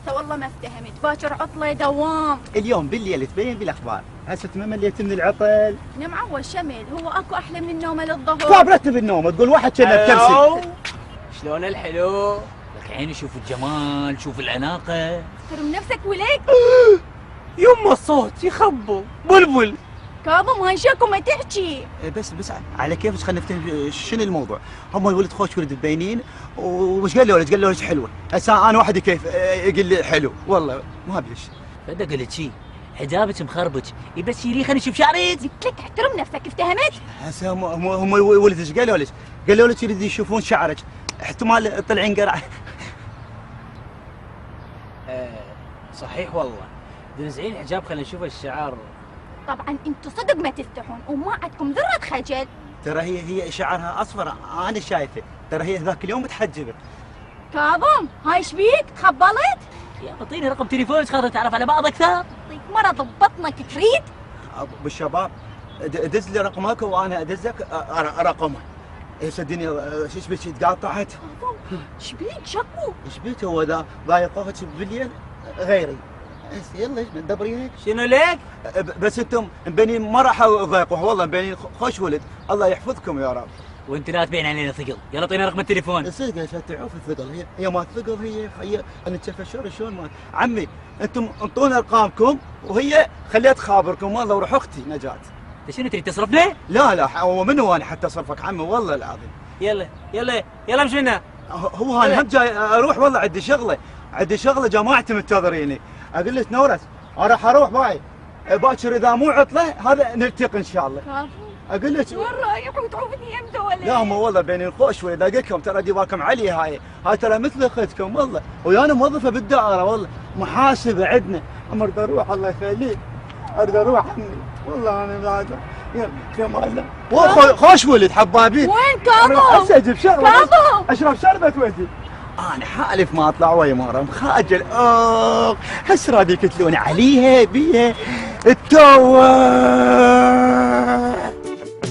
هسه والله ما افتهمت، باكر عطله دوام. اليوم بالليل تبين بالاخبار، هسه ما مليت من العطل. نم عول شمل، هو اكو احلى من النوم للظهر؟ طاب رتب النوم، تقول واحد كنا بكرسي. شلون الحلو؟ لك عيني شوف الجمال، شوف الاناقه. احترم نفسك ولك. يما الصوت يخبو بلبل. كاظم هاي شكو ما تحكي. بس على كيفك خلينا نفتهم شنو الموضوع. هم الولد خوش ولد مبينين، وش قال له ولد؟ قال له ولد حلوه. هسه انا وحدي كيف يقول لي حلو؟ والله ما ادري ايش. فدا قلت شي حجابك مخربج، بس يلي خليني اشوف شعرك. قلت لك احترم نفسك، افتهمت؟ هسه هم الولد ايش قالوا لك؟ قالوا لك يريد يشوفون شعرك، احتمال طلعين قرع. صحيح والله، دنزعين الحجاب خلينا نشوف الشعر. طبعا انتم صدق ما تفتحون وما عندكم ذره خجل. ترى هي شعرها اصفر، انا شايفه، ترى هي ذاك اليوم متحجبه. كاظم هاي ايش بيك؟ تخبلت؟ يا اعطيني رقم تليفونك خاطر نتعرف على بعض اكثر. يعطيك مرض ببطنك تريد؟ ابو الشباب دز لي رقمك وانا ادزك رقمه. صدقني ايش بك تقاطعت؟ ايش بيك شكو؟ ايش بيك هو ذا ضايقوك بالليل غيري. يلا دبري هيك. شنو لك؟ بس انتم مبينين ما راح يضايقوه، والله مبينين خوش ولد، الله يحفظكم يا رب. وانت لا تبين علينا ثقل، يلا اعطينا رقم التليفون. صدق عشان تعوف الثقل، هي ما ثقل، هي انا تشوف شلون ما عمي انتم انطونا ارقامكم وهي خليت خابركم، والله وروح اختي نجاة. انت شنو تريد تصرفنا؟ لا هو منو انا حتى اصرفك عمي والله العظيم. يلا مش منا. هو انا هم جاي اروح، والله عندي شغله جماعتي منتظريني. اقول لك نورس انا راح اروح باي باكر، اذا مو عطله هذا نلتقي ان شاء الله. كاظم اقول لك وين رايح وتعوفني امتى ولا؟ لا هم والله بين الخوش ولاقيكم، ترى ديبالكم علي، هاي ترى مثل اختكم والله، ويانا موظفه بالدائره والله، محاسبه عندنا. اريد اروح الله يخليك، اريد اروح عمي والله انا بعد. يلا كمال خوش ولد حبابين. وين كاظم؟ هسه اجيب شغله كاظم اشرب شربة واجي. انا حالف ما اطلع ويا مرة مخاجل. هسه راضي يكتلون عليها بيها التوه.